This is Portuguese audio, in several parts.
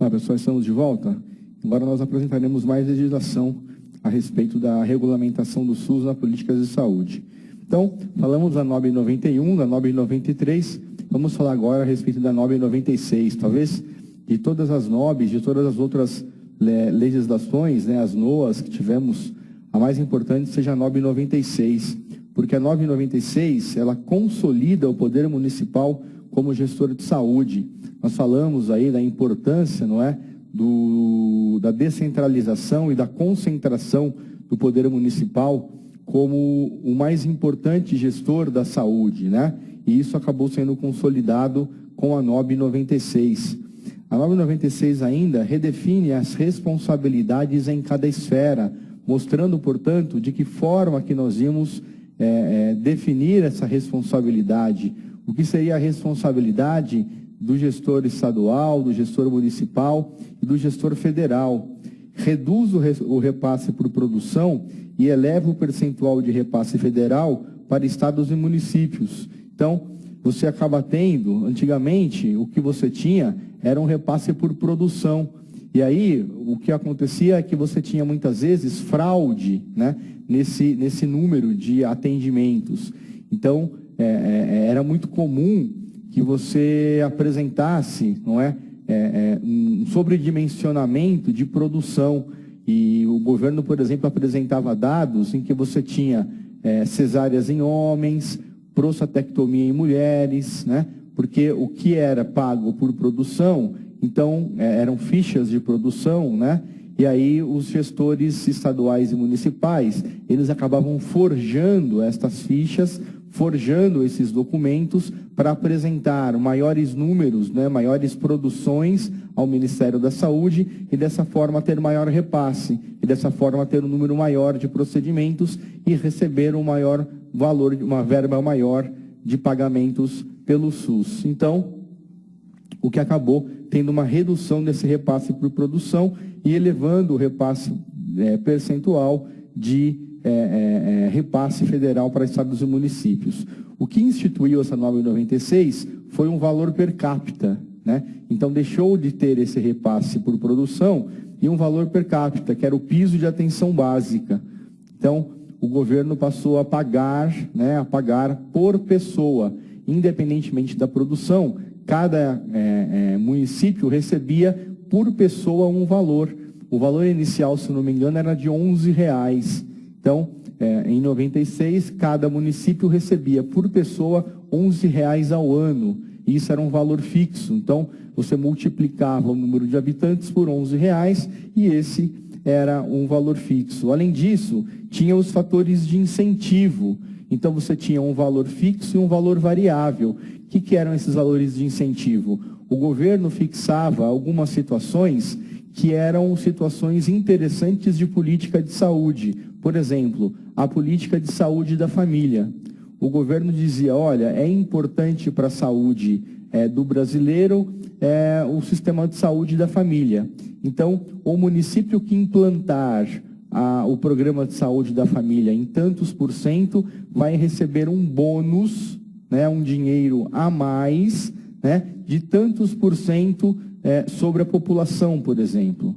Olá, pessoal, estamos de volta. Agora nós apresentaremos mais legislação a respeito da regulamentação do SUS na política de saúde. Então, falamos da NOB 91, da NOB 93, vamos falar agora a respeito da NOB 96. Talvez de todas as NOBs, de todas as outras legislações, né, as NOAs que tivemos, a mais importante seja a NOB 96, porque a NOB 96, ela consolida o poder municipal como gestor de saúde. Nós falamos aí da importância, não é, da descentralização e da concentração do poder municipal como o mais importante gestor da saúde, né? E isso acabou sendo consolidado com a NOB 96. A NOB 96 ainda redefine as responsabilidades em cada esfera, mostrando, portanto, de que forma que nós íamos definir essa responsabilidade. O que seria a responsabilidade do gestor estadual, do gestor municipal e do gestor federal. Reduz o repasse por produção e eleva o percentual de repasse federal para estados e municípios. Então, você acaba tendo, antigamente, o que você tinha era um repasse por produção. E aí, o que acontecia é que você tinha muitas vezes fraude, né, nesse número de atendimentos. Então, era muito comum que você apresentasse, não é, um sobredimensionamento de produção. E o governo, por exemplo, apresentava dados em que você tinha cesáreas em homens, prostatectomia em mulheres, né? Porque o que era pago por produção, então eram fichas de produção, né? E aí os gestores estaduais e municipais, eles acabavam forjando estas fichas, forjando esses documentos para apresentar maiores números, né, maiores produções ao Ministério da Saúde e dessa forma ter maior repasse, e dessa forma ter um número maior de procedimentos e receber um maior valor, uma verba maior de pagamentos pelo SUS. Então, o que acabou tendo uma redução desse repasse por produção e elevando o repasse percentual de repasse federal para estados e municípios. O que instituiu essa NOB 96 foi um valor per capita, né? Então deixou de ter esse repasse por produção e um valor per capita, que era o piso de atenção básica. Então o governo passou a pagar, né, a pagar por pessoa, independentemente da produção. Cada município recebia por pessoa um valor. O valor inicial, se não me engano, era de R$11. Então, em 96, cada município recebia por pessoa R$11 ao ano. E isso era um valor fixo. Então, você multiplicava o número de habitantes por R$11 e esse era um valor fixo. Além disso, tinha os fatores de incentivo. Então, você tinha um valor fixo e um valor variável. O que eram esses valores de incentivo? O governo fixava algumas situações que eram situações interessantes de política de saúde. Por exemplo, a política de saúde da família. O governo dizia, olha, é importante para a saúde do brasileiro o sistema de saúde da família. Então, o município que implantar o programa de saúde da família em tantos % vai receber um bônus, né, um dinheiro a mais, né, de tantos % sobre a população, por exemplo,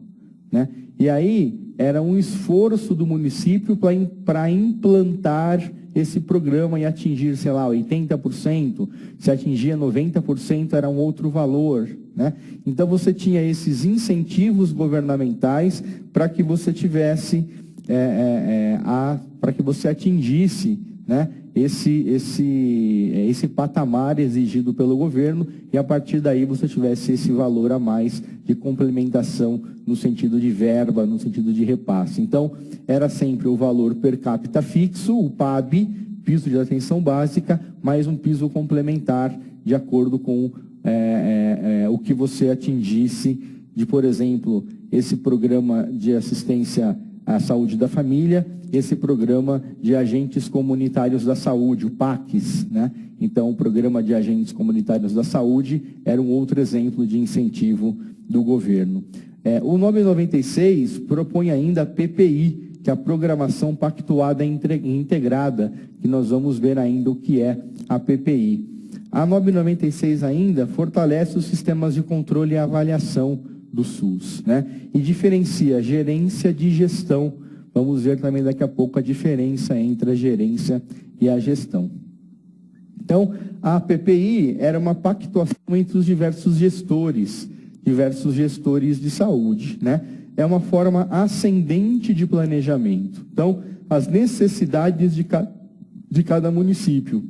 né? E aí era um esforço do município para implantar esse programa e atingir, sei lá, 80%, se atingia 90% era um outro valor, né? Então você tinha esses incentivos governamentais para que você tivesse, para que você atingisse, né, esse patamar exigido pelo governo e a partir daí você tivesse esse valor a mais de complementação no sentido de verba, no sentido de repasse. Então, era sempre o valor per capita fixo, o PAB, piso de atenção básica, mais um piso complementar de acordo com o que você atingisse de, por exemplo, esse programa de assistência à saúde da família, esse programa de agentes comunitários da saúde, o PACS, né? Então, o programa de agentes comunitários da saúde era um outro exemplo de incentivo do governo. O NOB 96 propõe ainda a PPI, que é a Programação Pactuada e Integrada, que nós vamos ver ainda o que é a PPI. A NOB 96 ainda fortalece os sistemas de controle e avaliação do SUS, né? E diferencia gerência de gestão. Vamos ver também daqui a pouco a diferença entre a gerência e a gestão. Então, a PPI era uma pactuação entre os diversos gestores de saúde, né? É uma forma ascendente de planejamento. Então, as necessidades de cada município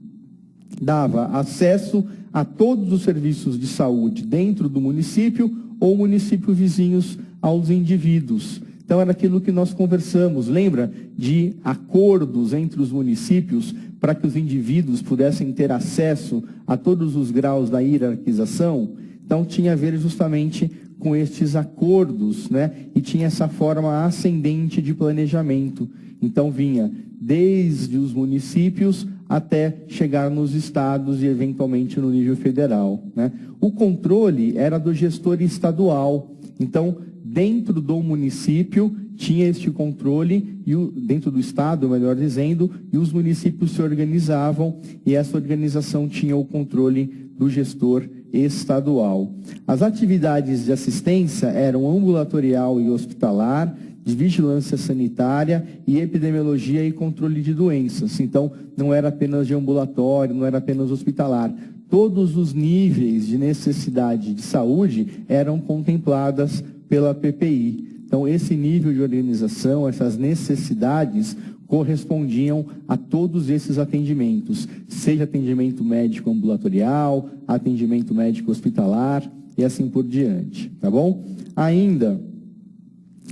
dava acesso a todos os serviços de saúde dentro do município ou município vizinhos aos indivíduos. Então, era aquilo que nós conversamos, lembra? De acordos entre os municípios para que os indivíduos pudessem ter acesso a todos os graus da hierarquização. Então, tinha a ver justamente com estes acordos, né? E tinha essa forma ascendente de planejamento. Então, vinha desde os municípios até chegar nos estados e, eventualmente, no nível federal, né? O controle era do gestor estadual. Então, dentro do município, tinha este controle, dentro do estado, melhor dizendo, e os municípios se organizavam, e essa organização tinha o controle do gestor estadual. As atividades de assistência eram ambulatorial e hospitalar, de vigilância sanitária e epidemiologia e controle de doenças. Então, não era apenas de ambulatório, não era apenas hospitalar. Todos os níveis de necessidade de saúde eram contempladas pela PPI. Então, esse nível de organização, essas necessidades, correspondiam a todos esses atendimentos, seja atendimento médico ambulatorial, atendimento médico hospitalar e assim por diante, tá bom? Ainda,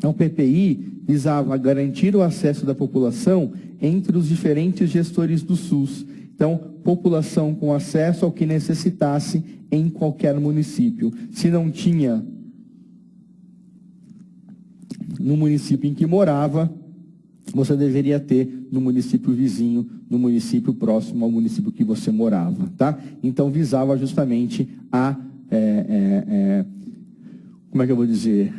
o PPI visava garantir o acesso da população entre os diferentes gestores do SUS. Então, população com acesso ao que necessitasse em qualquer município. Se não tinha no município em que morava, você deveria ter no município vizinho, no município próximo ao município que você morava, tá? Então, visava justamente como é que eu vou dizer?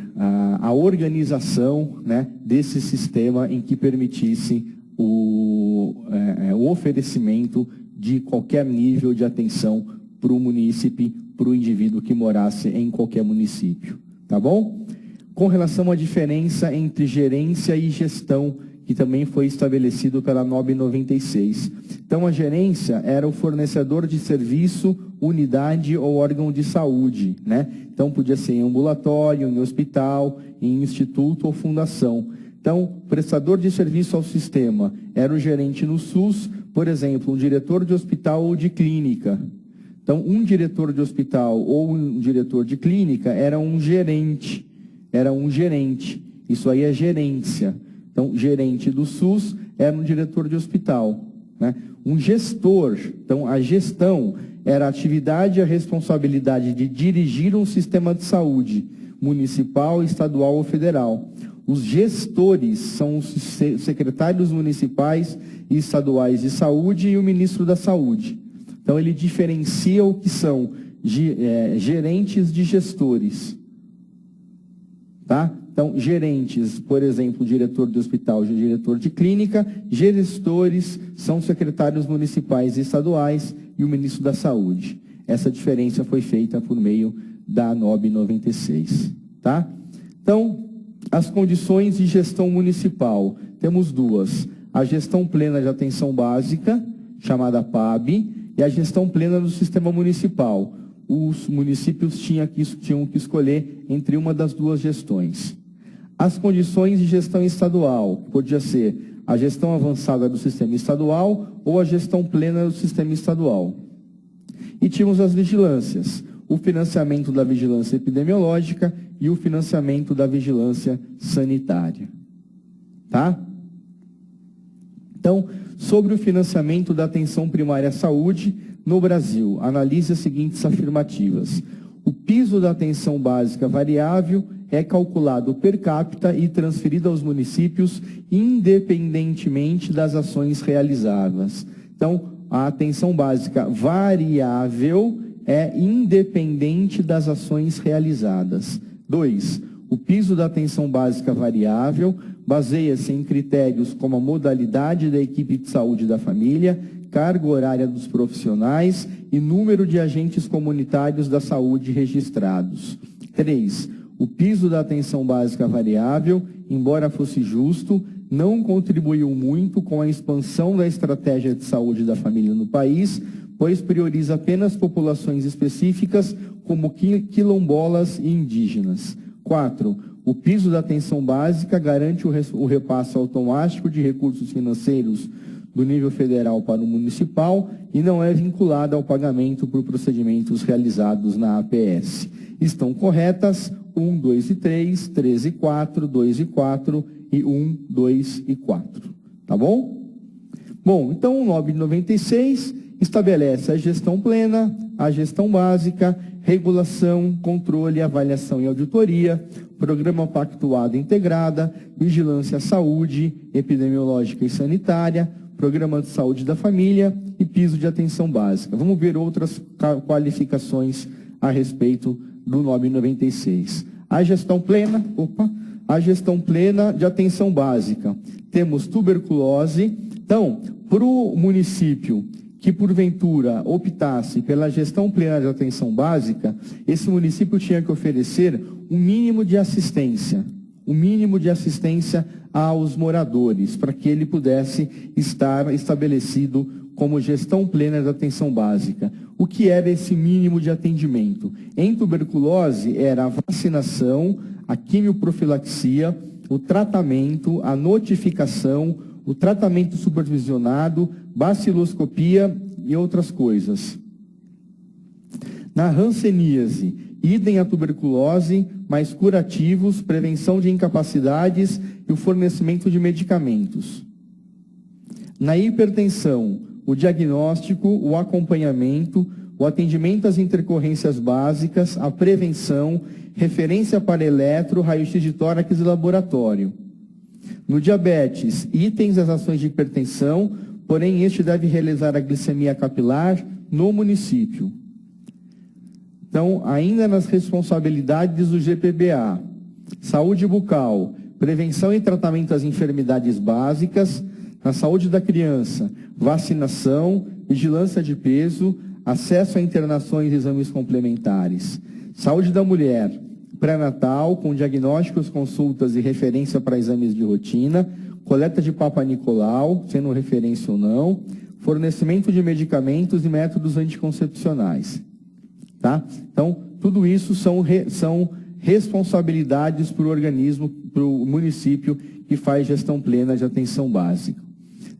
A organização, né, desse sistema em que permitisse o oferecimento de qualquer nível de atenção para o munícipe, para o indivíduo que morasse em qualquer município, tá bom? Com relação à diferença entre gerência e gestão, que também foi estabelecido pela NOB 96. Então, a gerência era o fornecedor de serviço, unidade ou órgão de saúde, né? Então, podia ser em ambulatório, em hospital, em instituto ou fundação. Então, prestador de serviço ao sistema era o gerente no SUS, por exemplo, um diretor de hospital ou de clínica. Então, um diretor de hospital ou um diretor de clínica era um gerente. Isso aí é gerência. Então, gerente do SUS era um diretor de hospital, né? Um gestor, então a gestão era a atividade e a responsabilidade de dirigir um sistema de saúde, municipal, estadual ou federal. Os gestores são os secretários municipais e estaduais de saúde e o ministro da saúde. Então, ele diferencia o que são gerentes de gestores, tá? Então, gerentes, por exemplo, diretor de hospital, diretor de clínica, gestores são secretários municipais e estaduais e o ministro da Saúde. Essa diferença foi feita por meio da NOB 96, tá? Então, as condições de gestão municipal, temos duas. A gestão plena de atenção básica, chamada PAB, e a gestão plena do sistema municipal. Os municípios tinham que escolher entre uma das duas gestões. As condições de gestão estadual, podia ser a gestão avançada do sistema estadual ou a gestão plena do sistema estadual. E tínhamos as vigilâncias, o financiamento da vigilância epidemiológica e o financiamento da vigilância sanitária. Tá? Então, sobre o financiamento da atenção primária à saúde no Brasil, analise as seguintes afirmativas. O piso da atenção básica variável é calculado per capita e transferido aos municípios independentemente das ações realizadas. Então, a atenção básica variável é independente das ações realizadas. 2. O piso da atenção básica variável baseia-se em critérios como a modalidade da equipe de saúde da família, carga horária dos profissionais e número de agentes comunitários da saúde registrados. 3. o piso da atenção básica variável, embora fosse justo, não contribuiu muito com a expansão da estratégia de saúde da família no país, pois prioriza apenas populações específicas como quilombolas e indígenas. 4. O piso da atenção básica garante o repasse automático de recursos financeiros do nível federal para o municipal e não é vinculado ao pagamento por procedimentos realizados na APS. Estão corretas 1, 2 e 3, 3 e 4, 2 e 4 e 1, 2 e 4. Tá bom? Bom, então o NOB 96 estabelece a gestão plena, a gestão básica, regulação, controle, avaliação e auditoria, programa pactuado integrada, vigilância à saúde, epidemiológica e sanitária, programa de saúde da família e piso de atenção básica. Vamos ver outras qualificações a respeito do NOB 96. A gestão plena, a gestão plena de atenção básica. Temos tuberculose. Então, para o município que porventura optasse pela gestão plena de atenção básica, esse município tinha que oferecer um mínimo de assistência aos moradores, para que ele pudesse estar estabelecido como gestão plena de atenção básica. O que era esse mínimo de atendimento? Em tuberculose, era a vacinação, a quimioprofilaxia, o tratamento, a notificação, o tratamento supervisionado, baciloscopia e outras coisas. Na hanseníase, idem a tuberculose, mais curativos, prevenção de incapacidades e o fornecimento de medicamentos. Na hipertensão, o diagnóstico, o acompanhamento, o atendimento às intercorrências básicas, a prevenção, referência para eletro, raio-x de tórax e laboratório. No diabetes, itens das ações de hipertensão, porém este deve realizar a glicemia capilar no município. Então, ainda nas responsabilidades do GPBA, saúde bucal, prevenção e tratamento das enfermidades básicas, na saúde da criança, vacinação, vigilância de peso, acesso a internações e exames complementares. Saúde da mulher, pré-natal, com diagnósticos, consultas e referência para exames de rotina, coleta de Papa Nicolau, sendo referência ou não, fornecimento de medicamentos e métodos anticoncepcionais. Tá? Então, tudo isso são responsabilidades para o organismo, para o município que faz gestão plena de atenção básica.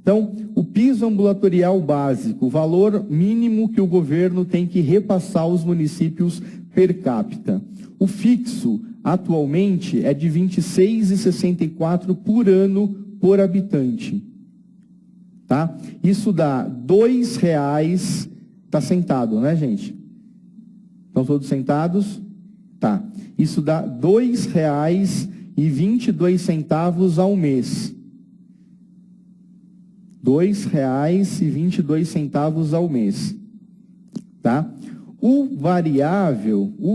Então, o piso ambulatorial básico, o valor mínimo que o governo tem que repassar aos municípios per capita. O fixo, atualmente, é de R$ 26,64 por ano por habitante. Tá? Isso dá R$ 2,00, está sentado, né, gente? Estão todos sentados? Tá. Isso dá R$ 2,22 ao mês. R$ 2,22 ao mês. Tá? O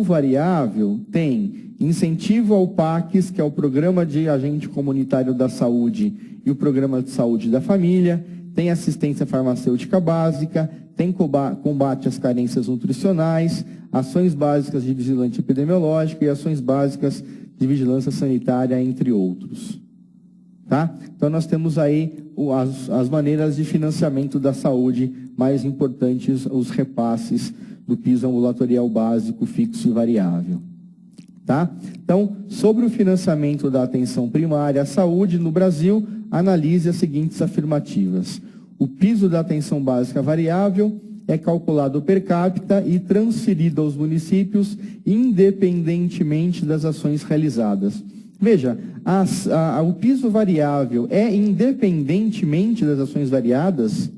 variável tem incentivo ao PACS, que é o Programa de Agente Comunitário da Saúde e o Programa de Saúde da Família, tem assistência farmacêutica básica, tem combate às carências nutricionais, ações básicas de vigilância epidemiológica e ações básicas de vigilância sanitária, entre outros. Tá? Então, nós temos aí as maneiras de financiamento da saúde mais importantes, os repasses do piso ambulatorial básico, fixo e variável. Tá? Então, sobre o financiamento da atenção primária à saúde no Brasil, analise as seguintes afirmativas. O piso da atenção básica variável é calculado per capita e transferido aos municípios independentemente das ações realizadas. Veja, o piso variável é independentemente das ações variadas?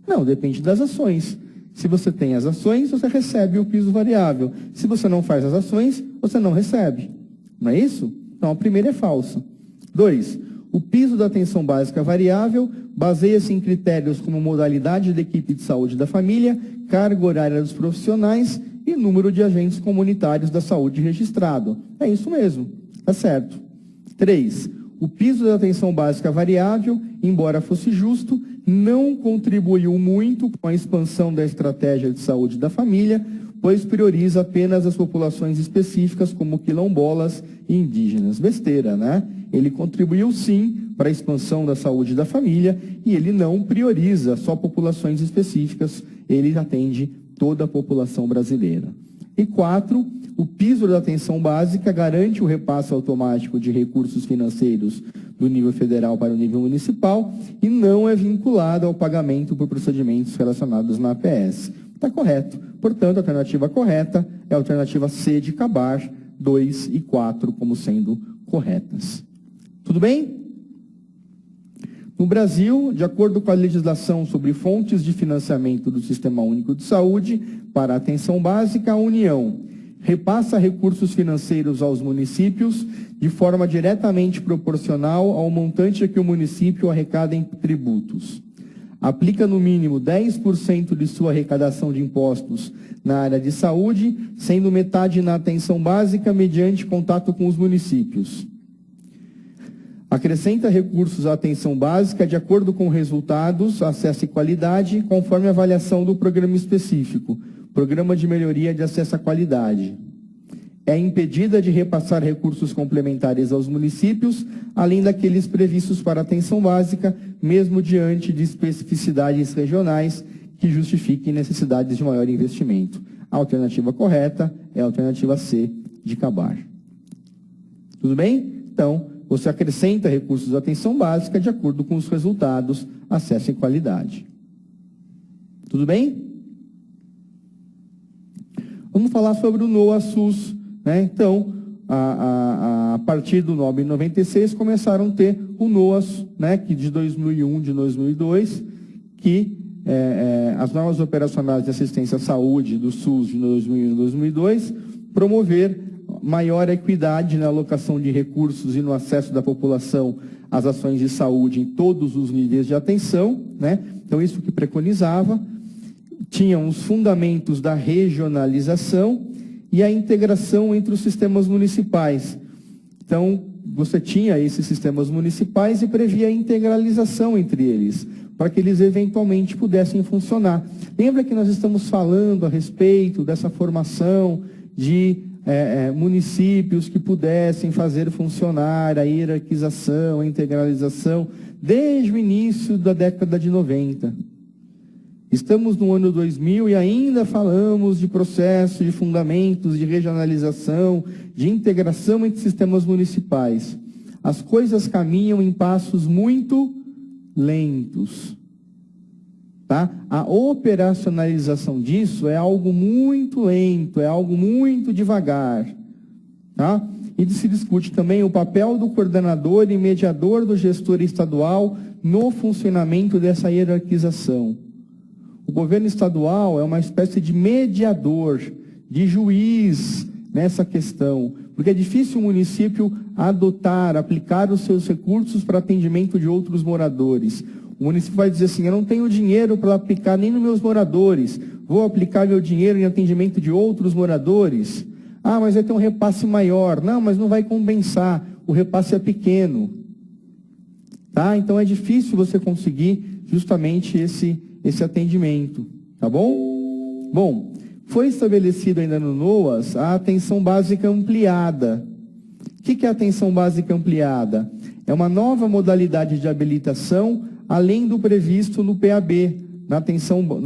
Não, depende das ações. Se você tem as ações, você recebe o piso variável. Se você não faz as ações, você não recebe. Não é isso? Então, a primeira é falsa. 2. O piso da atenção básica variável baseia-se em critérios como modalidade da equipe de saúde da família, carga horária dos profissionais e número de agentes comunitários da saúde registrado. É isso mesmo, tá certo. 3. O piso da atenção básica variável, embora fosse justo, não contribuiu muito com a expansão da estratégia de saúde da família, pois prioriza apenas as populações específicas como quilombolas e indígenas. Besteira, né? Ele contribuiu sim para a expansão da saúde da família e ele não prioriza só populações específicas, ele atende toda a população brasileira. E 4, o piso da atenção básica garante o repasse automático de recursos financeiros do nível federal para o nível municipal e não é vinculado ao pagamento por procedimentos relacionados na APS. Está correto. Portanto, a alternativa correta é a alternativa C de Cabar, 2 e 4 como sendo corretas. Tudo bem? No Brasil, de acordo com a legislação sobre fontes de financiamento do Sistema Único de Saúde para a atenção básica, a União repassa recursos financeiros aos municípios de forma diretamente proporcional ao montante que o município arrecada em tributos. Aplica no mínimo 10% de sua arrecadação de impostos na área de saúde, sendo metade na atenção básica mediante contato com os municípios. Acrescenta recursos à atenção básica de acordo com resultados, acesso e qualidade, conforme a avaliação do programa específico, Programa de Melhoria de Acesso à Qualidade. É impedida de repassar recursos complementares aos municípios, além daqueles previstos para atenção básica, mesmo diante de especificidades regionais que justifiquem necessidades de maior investimento. A alternativa correta é a alternativa C de Cabar. Tudo bem? Então, você acrescenta recursos de atenção básica de acordo com os resultados, acesso e qualidade. Tudo bem? Vamos falar sobre o NOA-SUS, né? Então, a partir do NOB 96, começaram a ter o NOAS, né, que de 2001, de 2002, que as normas operacionais de assistência à saúde do SUS de 2001 e 2002, promover maior equidade na alocação de recursos e no acesso da população às ações de saúde em todos os níveis de atenção, né? Então, isso que preconizava. Tinham os fundamentos da regionalização e a integração entre os sistemas municipais. Então, você tinha esses sistemas municipais e previa a integralização entre eles, para que eles eventualmente pudessem funcionar. Lembra que nós estamos falando a respeito dessa formação de municípios que pudessem fazer funcionar a hierarquização, a integralização, desde o início da década de 90. Estamos no ano 2000 e ainda falamos de processo, de fundamentos, de regionalização, de integração entre sistemas municipais. As coisas caminham em passos muito lentos. Tá? A operacionalização disso é algo muito lento, é algo muito devagar. Tá? E se discute também o papel do coordenador e mediador do gestor estadual no funcionamento dessa hierarquização. O governo estadual é uma espécie de mediador, de juiz nessa questão, porque é difícil o município adotar, aplicar os seus recursos para atendimento de outros moradores. O município vai dizer assim, eu não tenho dinheiro para aplicar nem nos meus moradores, vou aplicar meu dinheiro em atendimento de outros moradores. Ah, mas vai ter um repasse maior. Não, mas não vai compensar, o repasse é pequeno. Tá? Então é difícil você conseguir justamente esse atendimento, tá bom? Bom, foi estabelecido ainda no NOAS a atenção básica ampliada. O que é a atenção básica ampliada? É uma nova modalidade de habilitação, além do previsto no PAB, na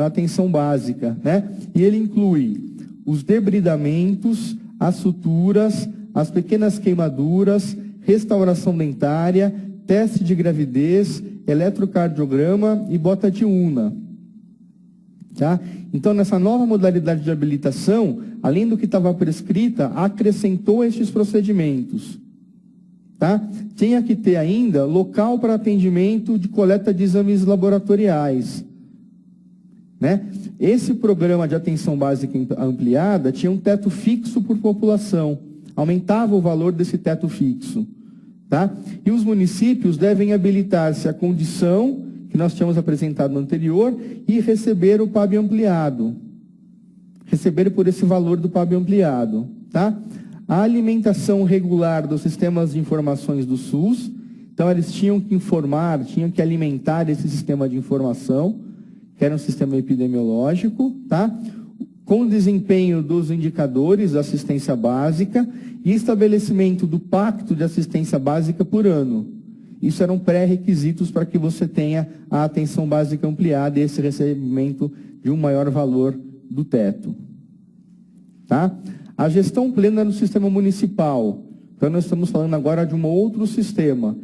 atenção básica, né? E ele inclui os debridamentos, as suturas, as pequenas queimaduras, restauração dentária, teste de gravidez, eletrocardiograma e bota de urna. Tá? Então, nessa nova modalidade de habilitação, além do que estava prescrita, acrescentou estes procedimentos. Tá? Tinha que ter ainda local para atendimento de coleta de exames laboratoriais. Né? Esse programa de atenção básica ampliada tinha um teto fixo por população, aumentava o valor desse teto fixo. Tá? E os municípios devem habilitar-se à condição que nós tínhamos apresentado no anterior e receber o PAB ampliado. Receber por esse valor do PAB ampliado. Tá? A alimentação regular dos sistemas de informações do SUS, então eles tinham que informar, tinham que alimentar esse sistema de informação, que era um sistema epidemiológico, tá? com desempenho dos indicadores da assistência básica e estabelecimento do pacto de assistência básica por ano. Isso eram pré-requisitos para que você tenha a atenção básica ampliada e esse recebimento de um maior valor do teto. Tá? A gestão plena no sistema municipal. Então, nós estamos falando agora de um outro sistema,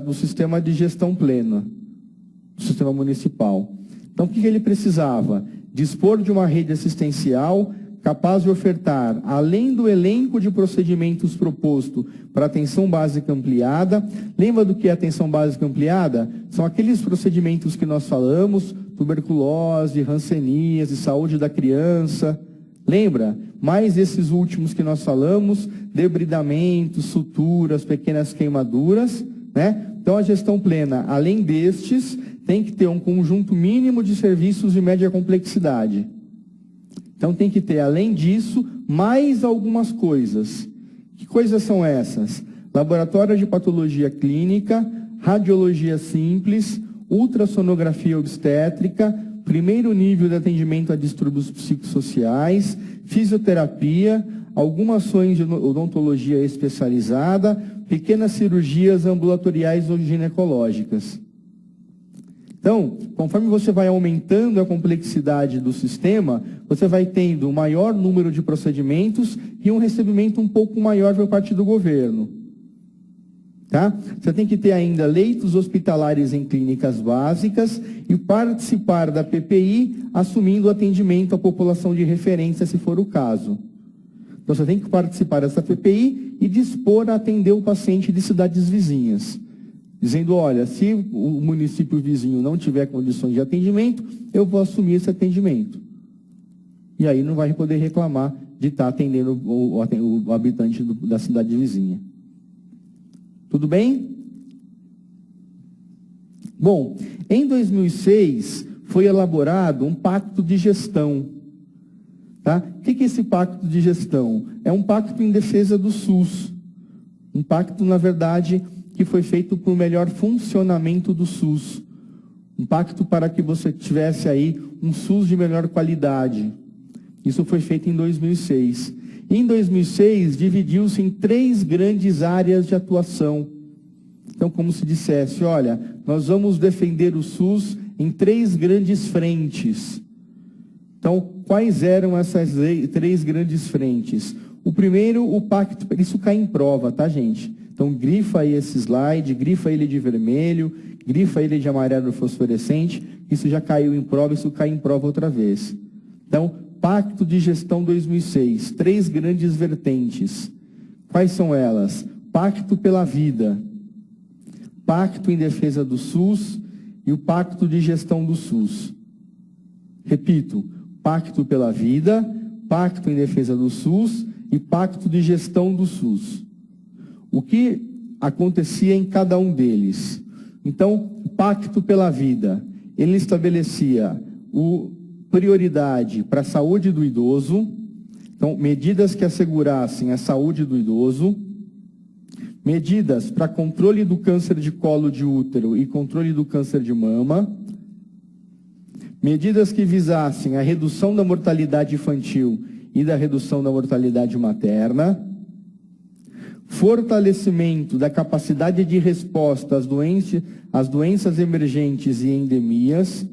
do sistema de gestão plena, do sistema municipal. Então, o que ele precisava? Dispor de uma rede assistencial capaz de ofertar, além do elenco de procedimentos proposto para atenção básica ampliada. Lembra do que é atenção básica ampliada? São aqueles procedimentos que nós falamos, tuberculose, hanseníase, saúde da criança. Lembra? Mais esses últimos que nós falamos, debridamentos, suturas, pequenas queimaduras, né? Então, a gestão plena, além destes, tem que ter um conjunto mínimo de serviços de média complexidade. Então, tem que ter, além disso, mais algumas coisas. Que coisas são essas? Laboratório de patologia clínica, radiologia simples, ultrassonografia obstétrica, primeiro nível de atendimento a distúrbios psicossociais, fisioterapia, algumas ações de odontologia especializada, pequenas cirurgias ambulatoriais ou ginecológicas. Então, conforme você vai aumentando a complexidade do sistema, você vai tendo um maior número de procedimentos e um recebimento um pouco maior por parte do governo. Tá? Você tem que ter ainda leitos hospitalares em clínicas básicas e participar da PPI, assumindo o atendimento à população de referência, se for o caso. Então, você tem que participar dessa PPI e dispor a atender o paciente de cidades vizinhas. Dizendo, olha, se o município vizinho não tiver condições de atendimento, eu vou assumir esse atendimento. E aí não vai poder reclamar de estar atendendo o habitante da cidade vizinha. Tudo bem? Bom, em 2006 foi elaborado um pacto de gestão. Tá? O que é esse pacto de gestão? É um pacto em defesa do SUS. Um pacto, na verdade, que foi feito para o melhor funcionamento do SUS. Um pacto para que você tivesse aí um SUS de melhor qualidade. Isso foi feito em 2006. Em 2006, dividiu-se em 3 grandes áreas de atuação. Então, como se dissesse, olha, nós vamos defender o SUS em 3 grandes frentes. Então, quais eram essas 3 grandes frentes? O primeiro, o pacto, isso cai em prova, tá, gente? Então, grifa aí esse slide, grifa ele de vermelho, grifa ele de amarelo fosforescente, isso já caiu em prova, isso cai em prova outra vez. Então, Pacto de Gestão 2006, 3 grandes vertentes. Quais são elas? Pacto pela Vida, Pacto em Defesa do SUS e o Pacto de Gestão do SUS. Repito, Pacto pela Vida, Pacto em Defesa do SUS e Pacto de Gestão do SUS. O que acontecia em cada um deles? Então, o Pacto pela Vida, ele estabelecia prioridade para a saúde do idoso, então, medidas que assegurassem a saúde do idoso, medidas para controle do câncer de colo de útero e controle do câncer de mama, medidas que visassem a redução da mortalidade infantil e da redução da mortalidade materna, fortalecimento da capacidade de resposta às doenças emergentes e endemias,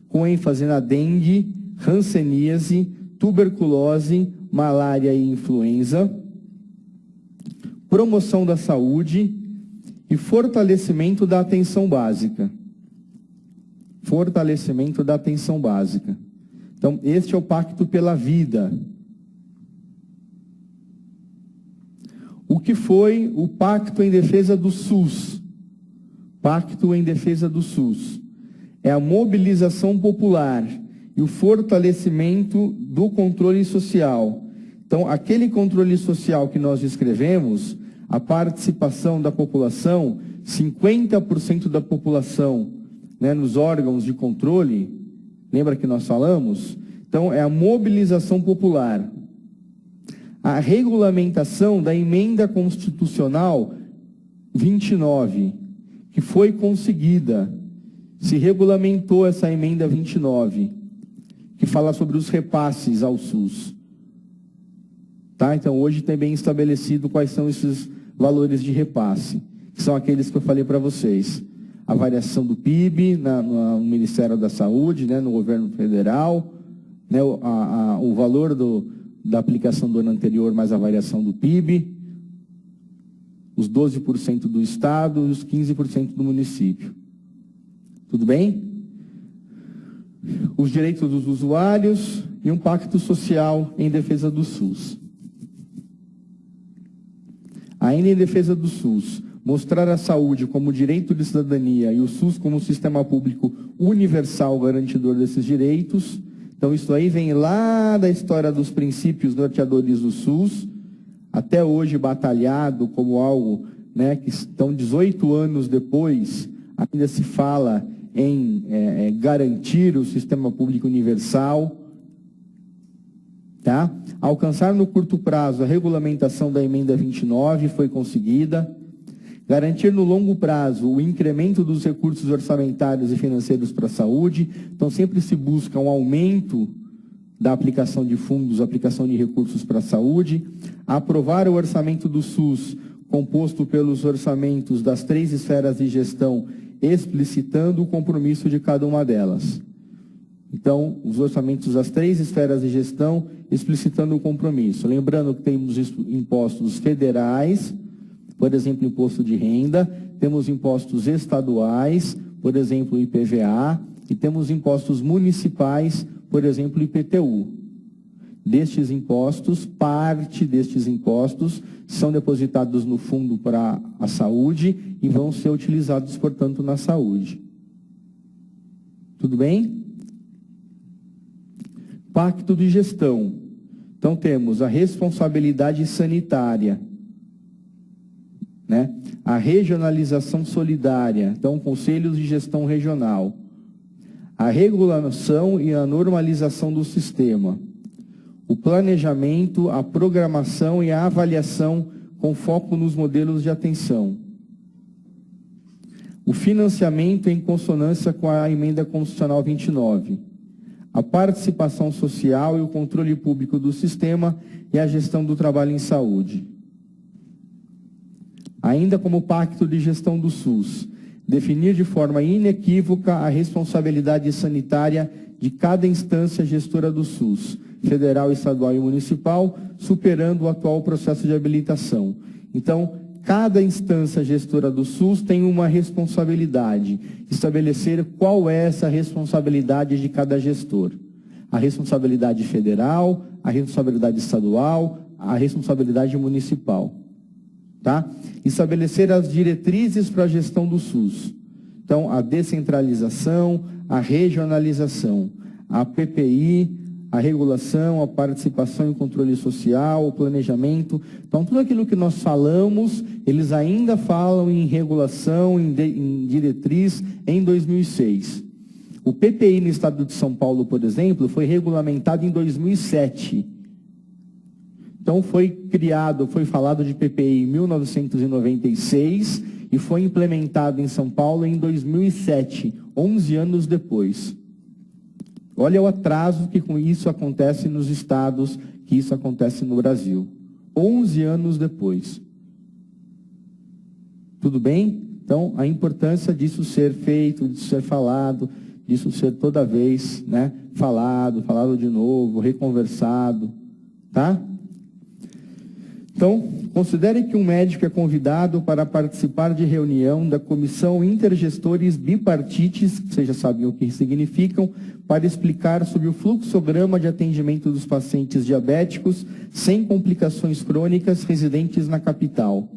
com ênfase na dengue, hanseníase, tuberculose, malária e influenza, promoção da saúde e fortalecimento da atenção básica. Fortalecimento da atenção básica. Então, este é o Pacto pela Vida. O que foi o Pacto em Defesa do SUS? Pacto em Defesa do SUS. É a mobilização popular e o fortalecimento do controle social. Então, aquele controle social que nós descrevemos, a participação da população, 50% da população, né, nos órgãos de controle, lembra que nós falamos? Então, é a mobilização popular. A regulamentação da emenda constitucional 29, que foi conseguida. Se regulamentou essa emenda 29. que fala sobre os repasses ao SUS. Tá? Então, hoje tem bem estabelecido quais são esses valores de repasse, que são aqueles que eu falei para vocês. A variação do PIB no Ministério da Saúde, né, no governo federal, né, o valor da aplicação do ano anterior mais a variação do PIB, os 12% do Estado e os 15% do município. Tudo bem? Os direitos dos usuários e um pacto social em defesa do SUS. Ainda em defesa do SUS, mostrar a saúde como direito de cidadania e o SUS como sistema público universal garantidor desses direitos. Então, isso aí vem lá da história dos princípios norteadores do SUS, até hoje batalhado como algo, né, que estão 18 anos depois, ainda se fala em garantir o sistema público universal. Tá? Alcançar no curto prazo a regulamentação da emenda 29 foi conseguida. Garantir no longo prazo o incremento dos recursos orçamentários e financeiros para a saúde. Então, sempre se busca um aumento da aplicação de fundos, aplicação de recursos para a saúde. Aprovar o orçamento do SUS, composto pelos orçamentos das 3 esferas de gestão, explicitando o compromisso de cada uma delas. Então, os orçamentos das 3 esferas de gestão, explicitando o compromisso. Lembrando que temos impostos federais, por exemplo, imposto de renda, temos impostos estaduais, por exemplo, IPVA, e temos impostos municipais, por exemplo, IPTU. Destes impostos, parte destes impostos são depositados no Fundo para a Saúde e vão ser utilizados, portanto, na saúde. Tudo bem? Pacto de gestão. Então, temos a responsabilidade sanitária, né? A regionalização solidária, então, conselhos de gestão regional. A regulação e a normalização do sistema. O planejamento, a programação e a avaliação com foco nos modelos de atenção. O financiamento em consonância com a emenda constitucional 29. A participação social e o controle público do sistema e a gestão do trabalho em saúde. Ainda como pacto de gestão do SUS, definir de forma inequívoca a responsabilidade sanitária de cada instância gestora do SUS, federal, estadual e municipal, superando o atual processo de habilitação. Então, cada instância gestora do SUS tem uma responsabilidade, estabelecer qual é essa responsabilidade de cada gestor. A responsabilidade federal, a responsabilidade estadual, a responsabilidade municipal. Tá? Estabelecer as diretrizes para a gestão do SUS. Então, a descentralização, a regionalização, a PPI, a regulação, a participação e controle social, o planejamento. Então, tudo aquilo que nós falamos, eles ainda falam em regulação, em diretriz, em 2006. O PPI no estado de São Paulo, por exemplo, foi regulamentado em 2007. Então, foi falado de PPI em 1996 e foi implementado em São Paulo em 2007, 11 anos depois. Olha o atraso que com isso acontece nos estados, que isso acontece no Brasil. 11 anos depois. Tudo bem? Então, a importância disso ser feito, disso ser falado, disso ser toda vez, né, falado de novo, reconversado, tá? Então, considere que um médico é convidado para participar de reunião da Comissão Intergestores Bipartites, vocês já sabem o que significam, para explicar sobre o fluxograma de atendimento dos pacientes diabéticos sem complicações crônicas residentes na capital.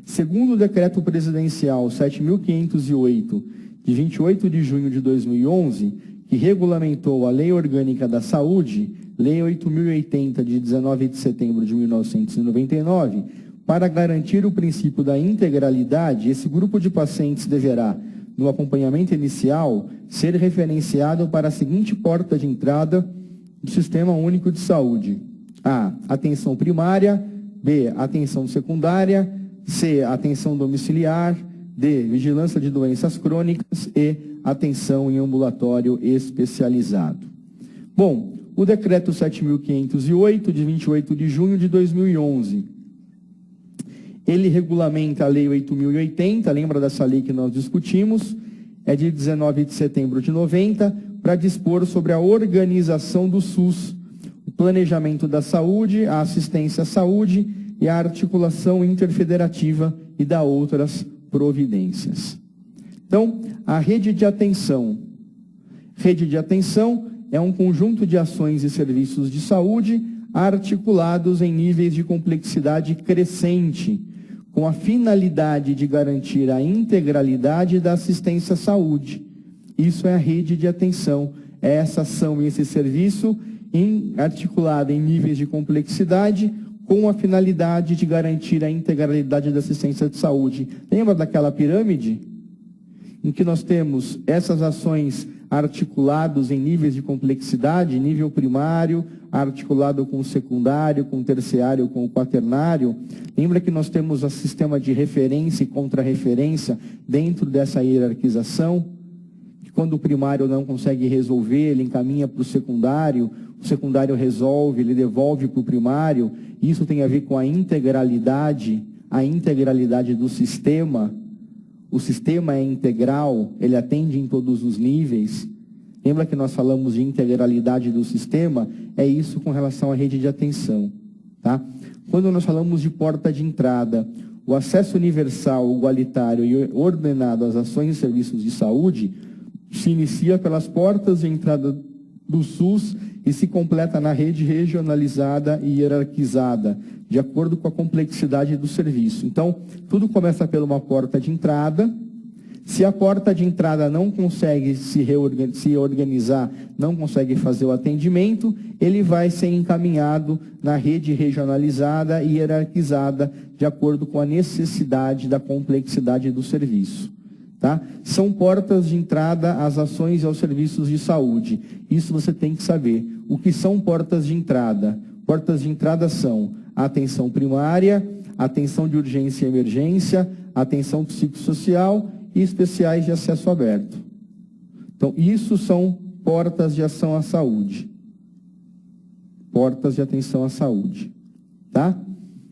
Segundo o Decreto Presidencial 7.508, de 28 de junho de 2011, que regulamentou a Lei Orgânica da Saúde, Lei 8.080, de 19 de setembro de 1999, para garantir o princípio da integralidade, esse grupo de pacientes deverá, no acompanhamento inicial, ser referenciado para a seguinte porta de entrada do Sistema Único de Saúde. A. Atenção primária. B. Atenção secundária. C. Atenção domiciliar. D. Vigilância de doenças crônicas. E. Atenção em ambulatório especializado. Bom, o decreto 7.508, de 28 de junho de 2011, ele regulamenta a lei 8.080, lembra dessa lei que nós discutimos? É de 19 de setembro de 90, para dispor sobre a organização do SUS, o planejamento da saúde, a assistência à saúde e a articulação interfederativa e da outras providências. Então, a rede de atenção. Rede de atenção é um conjunto de ações e serviços de saúde articulados em níveis de complexidade crescente, com a finalidade de garantir a integralidade da assistência à saúde. Isso é a rede de atenção, é essa ação e esse serviço articulado em níveis de complexidade, com a finalidade de garantir a integralidade da assistência de saúde. Lembra daquela pirâmide? Em que nós temos essas ações articulados em níveis de complexidade, nível primário, articulado com o secundário, com o terciário, com o quaternário. Lembra que nós temos o sistema de referência e contra-referência dentro dessa hierarquização? Que quando o primário não consegue resolver, ele encaminha para o secundário resolve, ele devolve para o primário. Isso tem a ver com a integralidade do sistema. O sistema é integral, ele atende em todos os níveis. Lembra que nós falamos de integralidade do sistema? É isso com relação à rede de atenção. Tá? Quando nós falamos de porta de entrada, o acesso universal, igualitário e ordenado às ações e serviços de saúde se inicia pelas portas de entrada do SUS e se completa na rede regionalizada e hierarquizada, de acordo com a complexidade do serviço. Então, tudo começa por uma porta de entrada. Se a porta de entrada não consegue se organizar, não consegue fazer o atendimento, ele vai ser encaminhado na rede regionalizada e hierarquizada, de acordo com a necessidade da complexidade do serviço. Tá? São portas de entrada às ações e aos serviços de saúde. Isso você tem que saber. O que são portas de entrada? Portas de entrada são a atenção primária, atenção de urgência e emergência, atenção psicossocial e especiais de acesso aberto. Então, isso são portas de ação à saúde. Portas de atenção à saúde. Tá?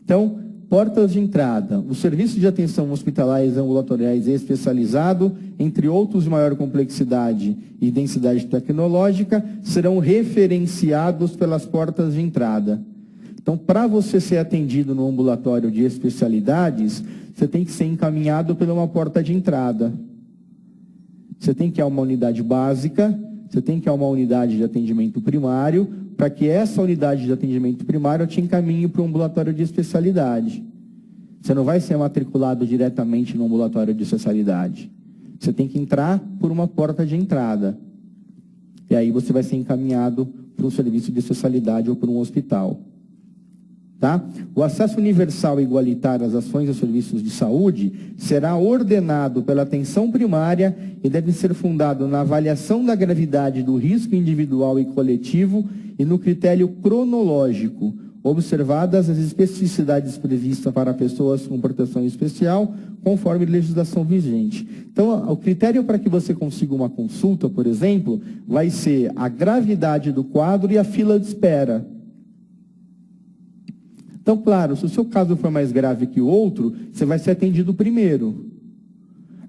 Então, portas de entrada. Os serviços de atenção hospitalares, ambulatoriais e especializado, entre outros de maior complexidade e densidade tecnológica, serão referenciados pelas portas de entrada. Então, para você ser atendido no ambulatório de especialidades, você tem que ser encaminhado por uma porta de entrada. Você tem que ir a uma unidade básica, você tem que ir a uma unidade de atendimento primário, para que essa unidade de atendimento primário te encaminhe para o ambulatório de especialidade. Você não vai ser matriculado diretamente no ambulatório de especialidade. Você tem que entrar por uma porta de entrada. E aí você vai ser encaminhado para um serviço de especialidade ou para um hospital. Tá? O acesso universal e igualitário às ações e serviços de saúde será ordenado pela atenção primária e deve ser fundado na avaliação da gravidade do risco individual e coletivo e no critério cronológico, observadas as especificidades previstas para pessoas com proteção especial, conforme legislação vigente. Então, o critério para que você consiga uma consulta, por exemplo, vai ser a gravidade do quadro e a fila de espera. Então, claro, se o seu caso for mais grave que o outro, você vai ser atendido primeiro.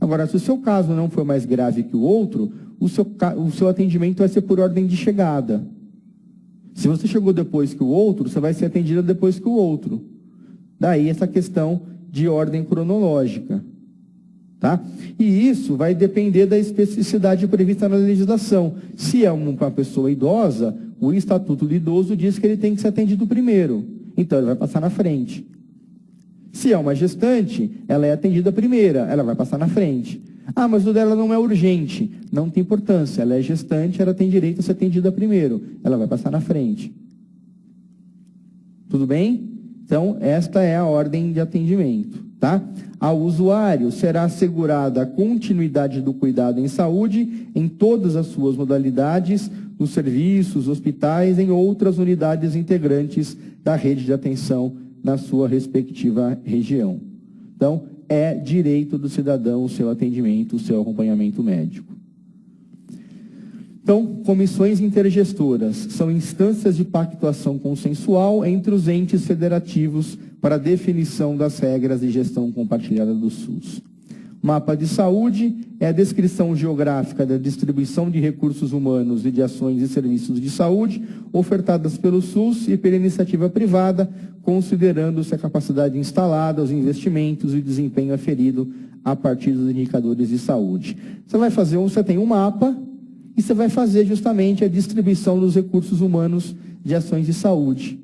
Agora, se o seu caso não for mais grave que o outro, o seu atendimento vai ser por ordem de chegada. Se você chegou depois que o outro, você vai ser atendido depois que o outro. Daí essa questão de ordem cronológica. Tá? E isso vai depender da especificidade prevista na legislação. Se é uma pessoa idosa, o Estatuto do Idoso diz que ele tem que ser atendido primeiro. Então, ele vai passar na frente. Se é uma gestante, ela é atendida primeira, ela vai passar na frente. Ah, mas o dela não é urgente. Não tem importância, ela é gestante, ela tem direito a ser atendida primeiro. Ela vai passar na frente. Tudo bem? Então, esta é a ordem de atendimento. Tá? Ao usuário será assegurada a continuidade do cuidado em saúde em todas as suas modalidades, nos serviços, hospitais, em outras unidades integrantes da rede de atenção na sua respectiva região. Então, é direito do cidadão o seu atendimento, o seu acompanhamento médico. Então, comissões intergestoras são instâncias de pactuação consensual entre os entes federativos para definição das regras de gestão compartilhada do SUS. Mapa de saúde é a descrição geográfica da distribuição de recursos humanos e de ações e serviços de saúde ofertadas pelo SUS e pela iniciativa privada, considerando-se a capacidade instalada, os investimentos e o desempenho aferido a partir dos indicadores de saúde. Você tem um mapa e você vai fazer justamente a distribuição dos recursos humanos de ações de saúde.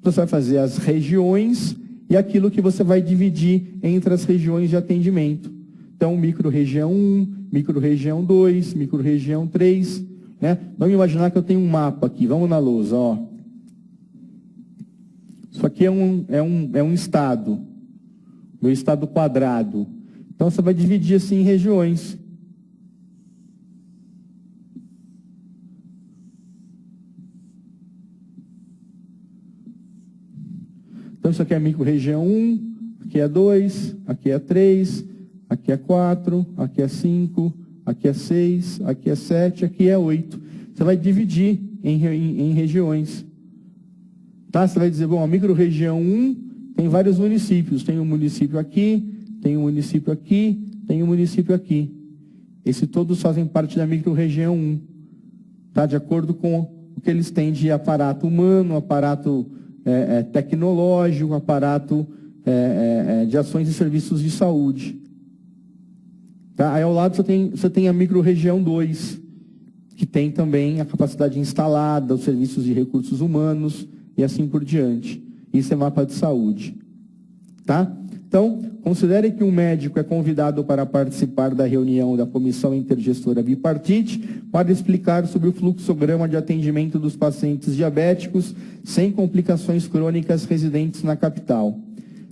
Você vai fazer as regiões e aquilo que você vai dividir entre as regiões de atendimento. Então, micro-região 1, micro-região 2, micro-região 3. Né? Vamos imaginar que eu tenho um mapa aqui. Vamos na lousa. Ó. Isso aqui é um estado. Meu estado quadrado. Então, você vai dividir assim em regiões. Então, isso aqui é micro-região 1, aqui é 2, aqui é 3, aqui é 4, aqui é 5, aqui é 6, aqui é 7, aqui é 8. Você vai dividir em regiões. Tá? Você vai dizer, bom, a micro-região 1 tem vários municípios. Tem um município aqui, tem um município aqui, tem um município aqui. Esses todos fazem parte da micro-região 1. Tá? De acordo com o que eles têm de aparato humano, aparato tecnológico, aparato de ações e serviços de saúde. Tá? Aí ao lado você tem a micro-região 2, que tem também a capacidade instalada, os serviços de recursos humanos e assim por diante. Isso é mapa de saúde. Tá? Então, considere que um médico é convidado para participar da reunião da Comissão Intergestora Bipartite para explicar sobre o fluxograma de atendimento dos pacientes diabéticos sem complicações crônicas residentes na capital.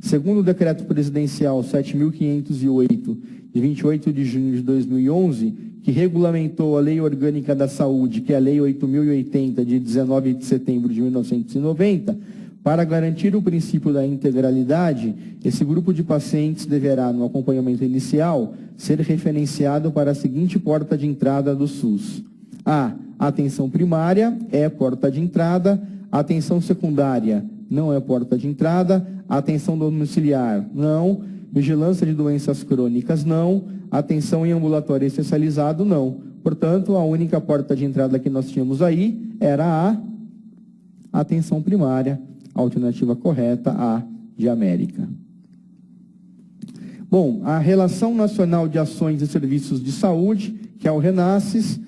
Segundo o Decreto Presidencial 7.508, de 28 de junho de 2011, que regulamentou a Lei Orgânica da Saúde, que é a Lei 8.080, de 19 de setembro de 1990, para garantir o princípio da integralidade, esse grupo de pacientes deverá, no acompanhamento inicial, ser referenciado para a seguinte porta de entrada do SUS. A atenção primária é porta de entrada, a atenção secundária não é porta de entrada, a atenção domiciliar não, vigilância de doenças crônicas não, atenção em ambulatório especializado não. Portanto, a única porta de entrada que nós tínhamos aí era a atenção primária. A alternativa correta, A de América. Bom, a Relação Nacional de Ações e Serviços de Saúde, que é o RENASSES,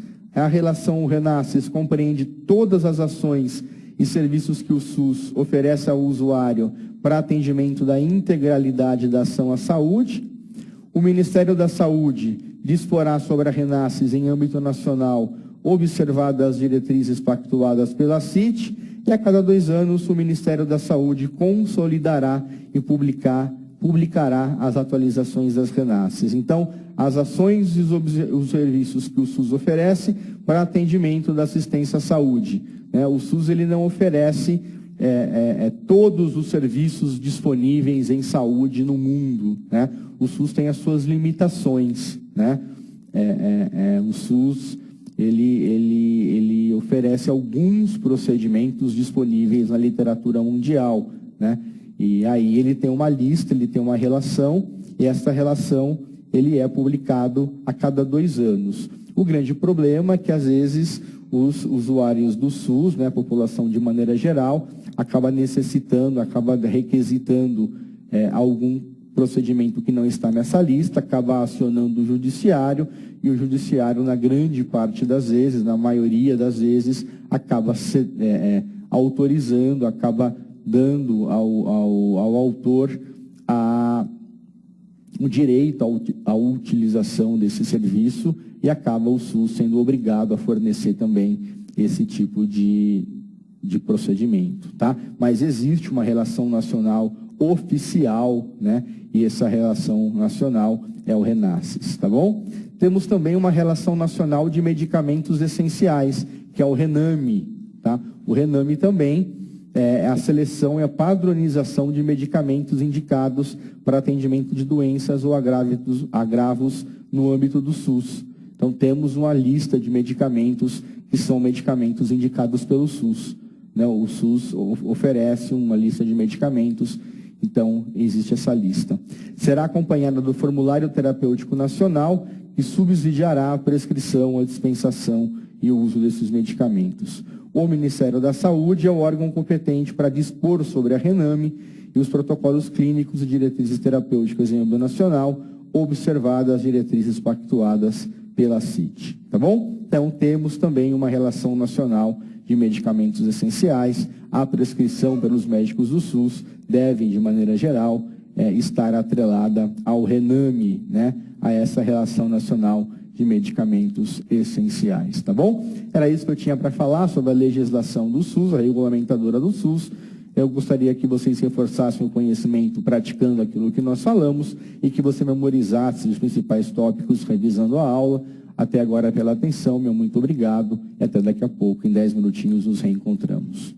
o RENASSES compreende todas as ações e serviços que o SUS oferece ao usuário para atendimento da integralidade da ação à saúde. O Ministério da Saúde disporá sobre a RENASSES em âmbito nacional, observadas as diretrizes pactuadas pela CIT, e a cada 2 anos o Ministério da Saúde consolidará e publicará as atualizações das RENASSES. Então, as ações e os serviços que o SUS oferece para atendimento da assistência à saúde. O SUS ele não oferece todos os serviços disponíveis em saúde no mundo. O SUS tem as suas limitações. O SUS ele oferece alguns procedimentos disponíveis na literatura mundial, E aí ele tem uma lista, ele tem uma relação, e essa relação ele é publicado a cada 2 anos. O grande problema é que, às vezes, os usuários do SUS, a população de maneira geral, acaba requisitando algum procedimento que não está nessa lista, acaba acionando o judiciário, e o judiciário, na grande parte das vezes, na maioria das vezes, acaba autorizando, acaba dando ao autor o direito à utilização desse serviço, e acaba o SUS sendo obrigado a fornecer também esse tipo de procedimento. Tá? Mas existe uma relação nacional oficial, e essa relação nacional é o RENASSES, tá bom? Temos também uma relação nacional de medicamentos essenciais, que é o RENAME, tá? O RENAME também é a seleção e a padronização de medicamentos indicados para atendimento de doenças ou agravos no âmbito do SUS. Então, temos uma lista de medicamentos que são medicamentos indicados pelo SUS, né? O SUS oferece uma lista de medicamentos, então existe essa lista. Será acompanhada do Formulário Terapêutico Nacional, que subsidiará a prescrição, a dispensação e o uso desses medicamentos. O Ministério da Saúde é o órgão competente para dispor sobre a RENAME e os protocolos clínicos e diretrizes terapêuticas em âmbito nacional, observadas as diretrizes pactuadas pela CIT. Tá bom? Então, temos também uma relação nacional de medicamentos essenciais. A prescrição pelos médicos do SUS deve, de maneira geral, estar atrelada ao RENAME, né? A essa relação nacional de medicamentos essenciais, tá bom? Era isso que eu tinha para falar sobre a legislação do SUS, a regulamentadora do SUS. Eu gostaria que vocês reforçassem o conhecimento praticando aquilo que nós falamos e que você memorizasse os principais tópicos revisando a aula. Até agora pela atenção, meu muito obrigado e até daqui a pouco, em 10 minutinhos, nos reencontramos.